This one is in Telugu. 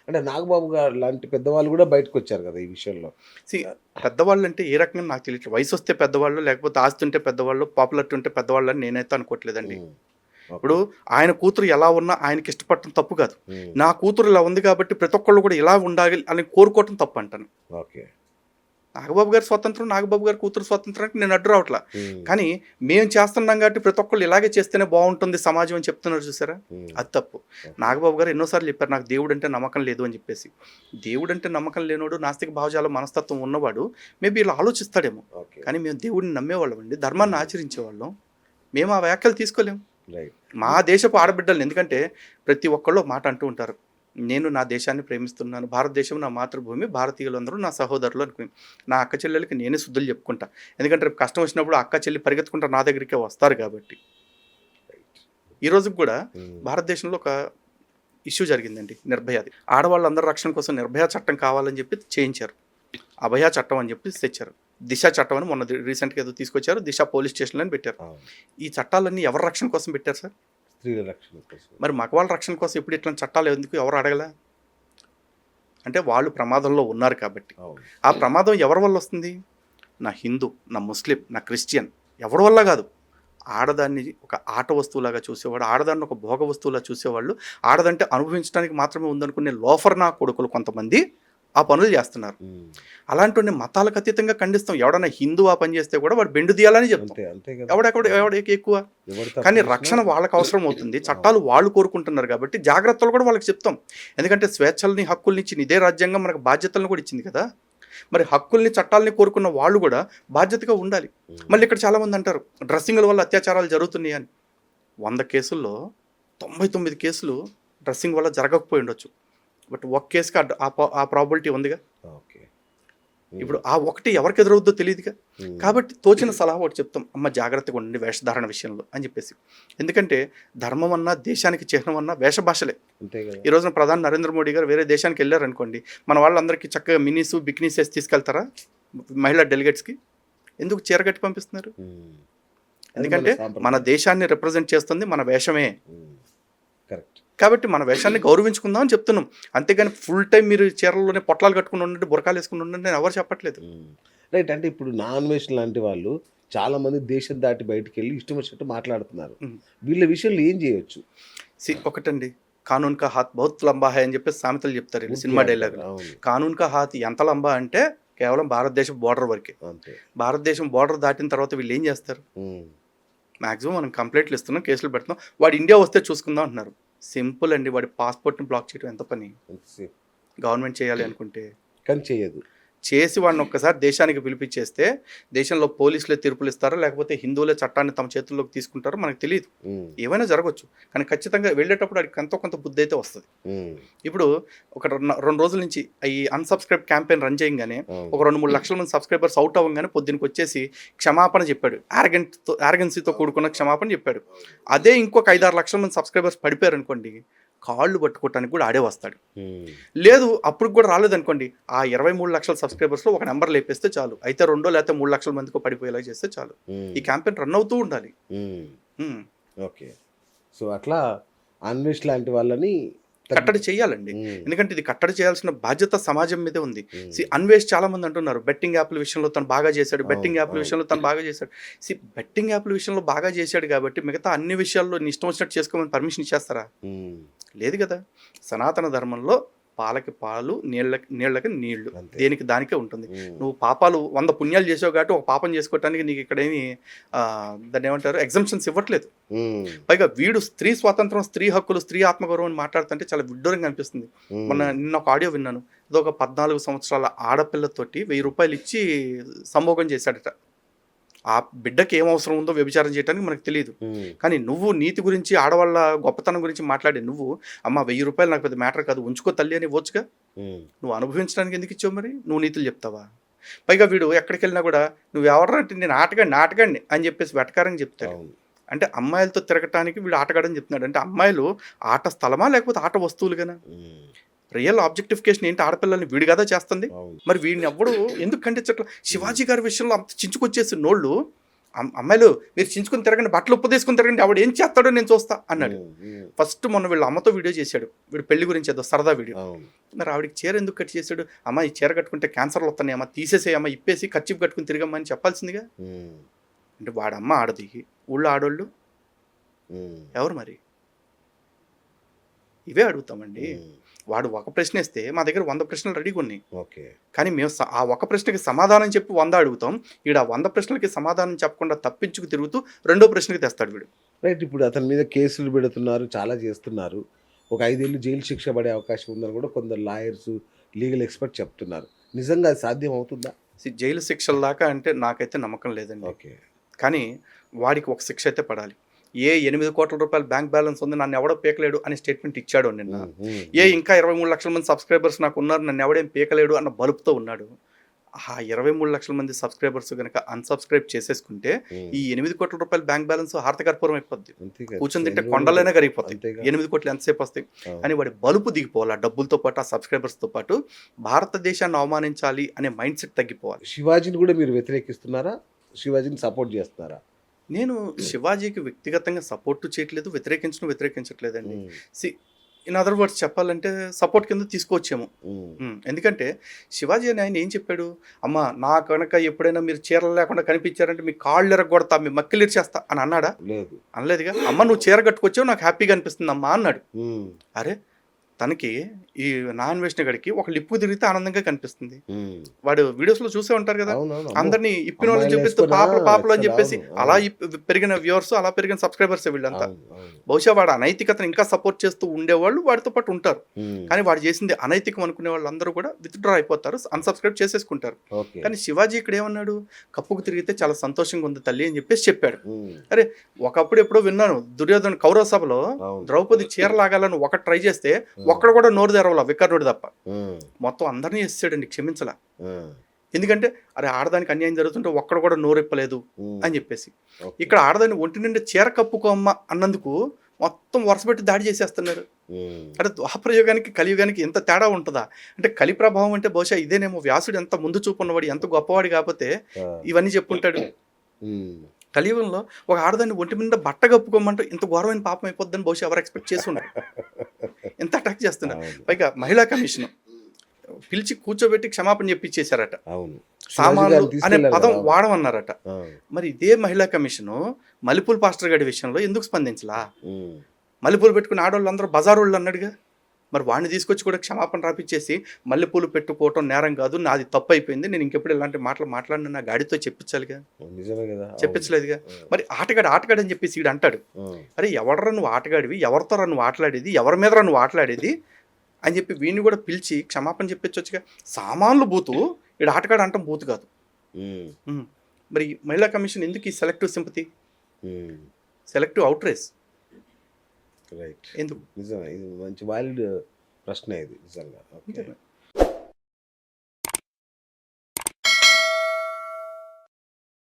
అంటే నాగబాబు గారు లాంటి పెద్దవాళ్ళు కూడా బయటకొచ్చారు కదా ఈ విషయంలో. సీ పెద్దవాళ్ళంటే ఏ రకంగా నాకు తెలియట్లేదు. వయసొస్తే పెద్దవాళ్ళు, లేకపోతే ఆస్తి ఉంటే పెద్దవాళ్ళు, పాపులారిటీ ఉంటే పెద్దవాళ్ళు అని నేనైతే అనుకోవట్లేదండి. హ్మ్. ఇప్పుడు ఓకే. ఆయన కూతురు ఎలా ఉన్నా ఆయనకి ఇష్టపడటం తప్పు కాదు. హ్మ్. నా కూతురు ఇలా ఉంది కాబట్టి ప్రతి ఒక్కళ్ళు కూడా ఇలా ఉండాలి అని కోరుకోవటం తప్పు అంటాను. ఓకే. నాగబాబు గారి స్వాతంత్రం, నాగబాబు గారి కూతురు స్వాతంత్రానికి నేను అడ్డు రావట్లా. హ్మ్. కానీ మేము చేస్తున్నాం కాబట్టి ప్రతి ఒక్కళ్ళు ఇలాగే చేస్తేనే బాగుంటుంది సమాజం అని చెప్తున్నారు చూసారా? హ్మ్. అది తప్పు. ఓకే. నాగబాబు గారు ఎన్నోసార్లు చెప్పారు నాకు దేవుడంటే నమ్మకం లేదు అని చెప్పేసి. దేవుడంటే నమ్మకం లేనోడు, నాస్తిక భావజాల మనస్తత్వం ఉన్నవాడు మేబీ ఇలా ఆలోచిస్తాడేమో. ఓకే. కానీ మేము దేవుడిని నమ్మేవాళ్ళమండి. ధర్మాన్ని ఆచరించేవాళ్ళం. మేము ఆ వ్యాఖ్యలు తీసుకోలేము. రైట్. మా దేశపు ఆడబిడ్డల్ని ఎందుకంటే ప్రతి ఒక్కళ్ళు ఒక మాట అంటూ ఉంటారు. నేను నా దేశాన్ని ప్రేమిస్తున్నాను. భారతదేశం నా మాతృభూమి. భారతీయులందరూ నా సహోదరులు అనుకుని. నా అక్క చెల్లెలకి నేనే శుద్ధులు చెప్పుకుంటా. ఎందుకంటే రేపు కష్టం వచ్చినప్పుడు అక్క చెల్లి పరిగెత్తుకుంటా నా దగ్గరికే వస్తారు కాబట్టి. రైట్. ఈ రోజుకి కూడా హ్మ్. భారతదేశంలో ఒక ఇష్యూ జరిగిందండి. నిర్భయది. ఆడవాళ్ళందరి రక్షణ కోసం నిర్భయ చట్టం కావాలని చెప్పి చేయించారు. అభయ చట్టం అని చెప్పి తెచ్చారు. దిశ చట్టం అని మొన్న రీసెంట్గా ఏదో తీసుకొచ్చారు. దిశ పోలీస్ స్టేషన్లో అని పెట్టారు. అవును. ఈ చట్టాలన్నీ ఎవరి రక్షణ కోసం పెట్టారు సార్? స్త్రీల రక్షణ కోసం. మరి మగవాళ్ళ రక్షణ కోసం ఇప్పుడు ఇట్లాంటి చట్టాలు ఎందుకు ఎవరు అడగలా? అంటే వాళ్ళు ప్రమాదంలో ఉన్నారు కాబట్టి. అవును. ఆ ప్రమాదం ఎవరి వల్ల వస్తుంది? నా హిందూ, నా ముస్లిం, నా క్రిస్టియన్ ఎవరి వల్ల కాదు. ఆడదాన్ని ఒక ఆట వస్తువులాగా చూసేవాడు, ఆడదాన్ని ఒక భోగ వస్తువులా చూసేవాళ్ళు, ఆడదంటే అనుభవించడానికి మాత్రమే ఉందనుకునే లోఫర్ నా కొడుకులు కొంతమంది ఆ పనులు చేస్తున్నారు. హ్మ్. అలాంటి మతాలకు అతీతంగా ఖండిస్తాం. ఎవడన్నా హిందూ ఆ పని చేస్తే కూడా వాడు బెండు తీయాలని చెప్తాం. అంతే అంతే కదా. ఎవడికి ఎక్కువ. ఎవరు తప్పు కానీ చేసినా రక్షణ వాళ్ళకి అవసరం అవుతుంది. చట్టాలు వాళ్ళు కోరుకుంటున్నారు కాబట్టి జాగ్రత్తలు కూడా వాళ్ళకి చెప్తాం. ఎందుకంటే స్వేచ్ఛల్ని, హక్కుల్ని ఇచ్చింది ఇదే రాజ్యాంగం, మనకు బాధ్యతలను కూడా ఇచ్చింది కదా. మరి హక్కుల్ని, చట్టాలని కోరుకున్న వాళ్ళు కూడా బాధ్యతగా ఉండాలి. మళ్ళీ ఇక్కడ చాలామంది అంటారు డ్రెస్సింగ్ల వల్ల అత్యాచారాలు జరుగుతున్నాయి అని. 100 కేసుల్లో 99 కేసులు డ్రెస్సింగ్ వల్ల జరగకపోయి ఉండొచ్చు. బట్ ఒక కేసుకి ఆ ప్రాబిలిటీ ఉందిగా. ఓకే. ఇప్పుడు ఆ ఒకటి ఎవరికి ఎదురవుద్దో తెలియదుగా. హ్మ్. కాబట్టి తోచిన సలహా ఒకటి చెప్తాం, అమ్మ జాగ్రత్తగా ఉండండి వేషధారణ విషయంలో అని చెప్పేసి. ఎందుకంటే ధర్మం అన్నా, దేశానికి చిహ్నం అన్నా వేషభాషలే. అంతే కదా. ఈ రోజున ప్రధాని నరేంద్ర మోడీ గారు వేరే దేశానికి వెళ్ళారనుకోండి, మన వాళ్ళందరికీ చక్కగా మినీస్, బికినీస్ వేసి తీసుకెళ్తారా మహిళా డెలిగేట్స్కి? ఎందుకు చీర కట్టి పంపిస్తున్నారు? హ్మ్. అది ఎందుకంటే మన మన సాంప్రదాయం. దేశాన్ని రిప్రజెంట్ చేస్తుంది మన వేషమే. హ్మ్. కరెక్ట్. కాబట్టి మన వేషాన్ని గౌరవించుకుందాం అని చెప్తున్నాం. అంతేగాని ఫుల్ టైం మీరు చీరల్లోనే పొట్లాలు కట్టుకుని ఉండండి, బురకాలు వేసుకుని ఉండండి నేను ఎవరు చెప్పట్లేదు. హ్మ్. రైట్. అంటే ఇప్పుడు నాన్ వేషన్ లాంటి వాళ్ళు చాలా మంది దేశం దాటి బయటికెళ్ళి ఇష్టం వచ్చినట్టు మాట్లాడుతున్నారు. ఉమ్. వీళ్ళ విషయంలో ఏం చేయొచ్చు? ఒకటండి, కానూన్ కా హాత్ బహుత్ లంబా హై అని చెప్పేసి సామెతలు చెప్తారు వీళ్ళు సినిమా డైలాగ్. అవును. కానూన్ కా హాత్ ఎంత లంబా అంటే కేవలం భారతదేశం బోర్డర్ వరకే. అంతే. భారతదేశం బోర్డర్ దాటిన తర్వాత వీళ్ళు ఏం చేస్తారు? హ్మ్. మాక్సిమం మనం కంప్లైంట్లు ఇస్తున్నాం, కేసులు పెడుతున్నాం, వాడు ఇండియా వస్తే చూసుకుందాం అంటున్నారు. సింపుల్ అండి, వాడి పాస్పోర్ట్ని బ్లాక్ చేయడం ఎంత పని ఎంతసేపు? గవర్నమెంట్ చేయాలి అనుకుంటే. కానీ చేయదు. చేసి వాడిని ఒక్కసారి దేశానికి పిలిపించేస్తే దేశంలో పోలీసులే తీర్పులు ఇస్తారో లేకపోతే హిందువులే చట్టాన్ని తమ చేతుల్లోకి తీసుకుంటారో మనకు తెలియదు. హ్మ్. ఏమైనా జరగవచ్చు. కానీ ఖచ్చితంగా వెళ్ళేటప్పుడు వాడికి ఎంతో కొంత బుద్ధి అయితే వస్తుంది. హ్మ్. ఇప్పుడు ఒక 2 రోజుల నుంచి ఈ అన్సబ్స్క్రైబ్ క్యాంపెయిన్ రన్ చేయగానే అవును. ఒక 2-3 లక్షల మంది సబ్స్క్రైబర్స్ అవుట్ అవ్వగానే పొద్దునకి వచ్చేసి క్షమాపణ చెప్పాడు. ఆరగెన్సీతో కూడుకున్న క్షమాపణ చెప్పాడు. అదే ఇంకొక 5-6 లక్షల మంది సబ్స్క్రైబర్స్ పడిపోయారు అనుకోండి, కాళ్ళు పట్టుకోవటానికి కూడా ఆడే వస్తాడు. హ్మ్. లేదు అప్పుడు కూడా రాలేదనుకోండి, ఆ 23 లక్షల సబ్స్క్రైబర్స్లో ఒక నెంబర్ లేపేస్తే చాలు. అయితే 2 లేకపోతే 3 లక్షల మందికి పడిపోయేలా చేస్తే చాలు. హ్మ్. ఈ క్యాంపెయిన్ రన్ అవుతూ ఉండాలి. హ్మ్. ఓకే. సో అట్లా అన్వేష్ లాంటి వాళ్ళని కట్టడి చేయాలండి. హ్మ్. ఎందుకంటే ఇది కట్టడి చేయాల్సిన బాధ్యత సమాజం మీదే ఉంది. హ్మ్. అన్వేష్ చాలా మంది అంటున్నారు బెట్టింగ్ యాప్ల విషయంలో తను బాగా చేశాడు, బెట్టింగ్ అవును, యాప్ల అవును. విషయంలో తను బాగా చేశాడు. బెట్టింగ్ యాప్ల విషయంలో బాగా చేశాడు కాబట్టి మిగతా అన్ని విషయాల్లో నీ ఇష్టం వచ్చినట్టు చేసుకోమని పర్మిషన్ ఇచ్చేస్తారా? హ్మ్. లేదు కదా. సనాతన ధర్మంలో పాలకి పాలు, నీళ్ళకి నీళ్లు, అంతే. దేనికి దానికే ఉంటుంది. హ్మ్. నువ్వు పాపాలు 100 పుణ్యాలు చేసావు కాబట్టి ఒక పాపం చేసుకోవటానికి నీకు ఇక్కడేమి దాన్ని ఏమంటారు ఎగ్జంప్షన్స్ ఇవ్వట్లేదు. హ్మ్. పైగా వీడు స్త్రీ స్వాతంత్రం, స్త్రీ హక్కులు, స్త్రీ ఆత్మగౌరవం అని మాట్లాడుతుంటే చాలా విడ్డూరంగా అనిపిస్తుంది. నిన్న ఒక ఆడియో విన్నాను. ఏదో ఒక 14 సంవత్సరాల ఆడపిల్లతోటి 1000 రూపాయలు ఇచ్చి సంభోగం చేశాడట. ఆ బిడ్డకి ఏం అవసరం ఉందో వ్యభిచారం చేయడానికి మనకు తెలియదు. హ్మ్. కానీ నువ్వు నీతి గురించి, ఆడవాళ్ళ గొప్పతనం గురించి మాట్లాడి నువ్వు అమ్మ 1000 రూపాయలు నాకు పెద్ద మ్యాటర్ కాదు, ఉంచుకో తల్లి అని ఇవ్వచ్చుగా. హ్మ్. నువ్వు అనుభవించడానికి ఎందుకు ఇచ్చావు? మరి నువ్వు నీతులు చెప్తావా? పైగా వీడు ఎక్కడికి వెళ్ళినా కూడా నువ్వు ఎవరంటే నేను ఆటగాడిని అని చెప్పేసి వెటకారంగా చెప్తాడు. అవును. అంటే అమ్మాయిలతో తిరగటానికి వీడు ఆటగాడని చెప్తున్నాడు. అంటే అమ్మాయిలు ఆట స్థలమా లేకపోతే ఆట వస్తువులుగానా? హ్మ్. రియల్ ఆబ్జెక్టిఫికేషన్ ఏంటి? ఆడపిల్లల్ని వీడు కదా చేస్తుంది. అవును. మరి వీడిని ఎవ్వడు ఎందుకు ఖండించట్లా? శివాజీ గారి విషయంలో అంత చించుకొచ్చేసి నోళ్ళు అమ్మాయిలు మీరు చించుకుని తిరగండి, బట్టలు ఉప్పు తీసుకుని తిరగండి, ఆవిడ ఏం చేస్తాడో నేను చూస్తా అన్నాడు. ఫస్ట్ మొన్న వీళ్ళ అమ్మతో వీడియో చేశాడు, వీడు పెళ్లి గురించి ఏదో సరదా వీడియో. మరి ఆవిడకి చీర ఎందుకు కట్ చేశాడు? అమ్మ ఈ చీర కట్టుకుంటే క్యాన్సర్లు వస్తున్నాయి అమ్మ, తీసేసేయమ్మ, ఇప్పేసి కచ్చిప్ కట్టుకుని తిరగమ్మా అని చెప్పాల్సిందిగా. అంటే వాడమ్మ ఆడది, ఊళ్ళో ఆడోళ్ళు ఎవరు మరి? ఇవే అడుగుతామండి. వాడు ఒక ప్రశ్న వేస్తే మా దగ్గర 100 ప్రశ్నలు రెడీగా ఉన్నాయి. కానీ మేము ఆ ఒక ప్రశ్నకి సమాధానం చెప్పి 100 అడుగుతాం. వీడు ఆ 100 ప్రశ్నలకి సమాధానం చెప్పకుండా తప్పించుకు తిరుగుతూ రెండో ప్రశ్నకి తెస్తాడు వీడు. రైట్. ఇప్పుడు అతని మీద కేసులు పెడుతున్నారు, చాలా చేస్తున్నారు. ఒక 5 ఏళ్ళు జైలు శిక్ష పడే అవకాశం ఉందని కూడా కొందరు లాయర్స్, లీగల్ ఎక్స్పర్ట్ చెప్తున్నారు. నిజంగా అది సాధ్యం అవుతుందా? జైలు శిక్షల దాకా అంటే నాకైతే నమ్మకం లేదండి. కానీ వాడికి ఒక శిక్ష అయితే పడాలి. ఏ 8 కోట్ల రూపాయల బ్యాంక్ బ్యాలెన్స్ ఉంది, నన్ను ఎవడో పీకలేడు అని స్టేట్మెంట్ ఇచ్చాడు నిన్న. ఏ ఇంకా 23 లక్షల మంది సబ్స్క్రైబర్స్ నాకు ఉన్నారు, నన్ను ఎవడేం పీకలేడు అన్న బలుపుతో ఉన్నాడు. ఆ 23 లక్షల మంది సబ్స్క్రైబర్స్ కనుక అన్సబ్స్క్రైబ్ చేసేసుకుంటే ఈ 8 కోట్ల రూపాయల బ్యాంక్ బ్యాలెన్స్ హారతకర్పూరం అయిపోద్ది. కూర్చొని తింటే కొండలైనా కరిగిపోతాయి. 8 కోట్లు ఎంతసేపు వస్తాయి అని వాడి బలుపు దిగిపోవాలి. ఆ డబ్బులతో పాటు, ఆ సబ్స్క్రైబర్స్తో పాటు భారతదేశాన్ని అవమానించాలి అనే మైండ్ సెట్ తగ్గిపోవాలి. శివాజీని కూడా మీరు వ్యతిరేకిస్తున్నారా? శివాజీని సపోర్ట్ చేస్తున్నారా? నేను శివాజీకి వ్యక్తిగతంగా సపోర్ట్ చేయట్లేదు, వ్యతిరేకించట్లేదండి. ఇన్ అదర్ వర్డ్స్ చెప్పాలంటే సపోర్ట్ కింద తీసుకోవచ్చేమో. ఎందుకంటే శివాజీ అని ఆయన ఏం చెప్పాడు? అమ్మ నా కనుక ఎప్పుడైనా మీరు చీరలు లేకుండా కనిపించారంటే మీ కాళ్ళు ఎరగొడతా, మీ మక్కిలు ఇరిచేస్తా అని అన్నాడా? అనలేదుగా. అమ్మ నువ్వు చీర కట్టుకొచ్చావు, నాకు హ్యాపీగా అనిపిస్తుంది అమ్మా అన్నాడు. అరే తనకి ఈ నాన్ వేసిన గడికి ఒక లిప్పు తిరిగితే ఆనందంగా కనిపిస్తుంది. వాడు వీడియోస్ లో చూసే ఉంటారు కదా, అందరినీ ఇప్పిన వాళ్ళని చూపిస్తూ పాపలు అని చెప్పేసి అలా పెరిగిన వ్యూవర్స్, అలా పెరిగిన సబ్స్క్రైబర్స్ వీళ్ళంతా. బహుశా వాడు అనైతికతను ఇంకా సపోర్ట్ చేస్తూ ఉండేవాళ్ళు వాడితో పాటు ఉంటారు. కానీ వాడు చేసింది అనైతికం అనుకునే వాళ్ళు అందరూ కూడా విత్డ్రా అయిపోతారు, అన్సబ్స్క్రైబ్ చేసేసుకుంటారు. కానీ శివాజీ ఇక్కడ ఏమన్నాడు? కప్పుకు తిరిగితే చాలా సంతోషంగా ఉంది తల్లి అని చెప్పేసి చెప్పాడు. అరే ఒకప్పుడు ఎప్పుడో విన్నాను, దుర్యోధన కౌరవ సభలో ద్రౌపది చీర లాగాలని ఒకటి ట్రై చేస్తే ఒక్కడ కూడా నోరు తెరవాల, వికర్ణుడు తప్ప. మొత్తం అందరినీ వేసాడండి, క్షమించలా. ఎందుకంటే అరే ఆడదానికి అన్యాయం జరుగుతుంటే ఒక్కడ కూడా నోరు ఇప్పలేదు అని చెప్పేసి. ఇక్కడ ఆడదాన్ని ఒంటి నిండా చీర కప్పుకోమ్మ అన్నందుకు మొత్తం వరుసపెట్టి దాడి చేసేస్తున్నారు. అంటే ద్వాపరయుగానికి కలియుగానికి ఎంత తేడా ఉంటుందా? అంటే కలి ప్రభావం అంటే బహుశా ఇదేనేమో. వ్యాసుడు ఎంత ముందు చూపు ఉన్నవాడు, ఎంత గొప్పవాడు కాకపోతే ఇవన్నీ చెప్పుకుంటాడు. కలియుగంలో ఒక ఆడదాన్ని ఒంటి మీద బట్ట కప్పుకోమంటే ఇంత ఘోరమైన పాపం అయిపోద్దని బహుశా ఎవరు ఎక్స్పెక్ట్ చేసి ఉన్నారు. ఎంత అటాక్ చేస్తున్నారు. పైగా మహిళా కమిషన్ పిలిచి కూర్చోబెట్టి క్షమాపణ చెప్పించేశారట. సామాన్లు అనే పదం వాడమన్నారట. మరి ఇదే మహిళా కమిషను మల్లెపూల్ పాస్టర్ గారి విషయంలో ఎందుకు స్పందించలా? మల్లెపూలు పెట్టుకుని ఆడవాళ్ళు అందరూ బజారోళ్ళు అన్నాడుగా. మరి వాడిని తీసుకొచ్చి కూడా క్షమాపణ రాపిచ్చేసి మల్లెపూలు పెట్టుకోవటం నేరం కాదు, నాది తప్పు అయిపోయింది, నేను ఇంకెప్పుడు ఇలాంటి మాటలు మాట్లాడిన నా గాడితో చెప్పించాలిగా. చెప్పించలేదుగా. మరి ఆటగాడు అని చెప్పేసి వీడు అంటాడు. అరే ఎవడరా నువ్వు ఆటగాడివి, ఎవరితో నువ్వు ఆటలాడేది, ఎవరి మీద నువ్వు ఆటలాడేది అని చెప్పి వీడిని కూడా పిలిచి క్షమాపణ చెప్పించవచ్చుగా. సామాన్లు బూతు, వీడు ఆటగాడు అంటాం బూతు కాదు. మరి మహిళా కమిషన్ ఎందుకు ఈ సెలెక్టివ్ సింపతి, సెలెక్టివ్ అవుట్రేస్ ఎందుకు? నిజమే, ఇది మంచి వాలిడ్ ప్రశ్న ఇది నిజంగా.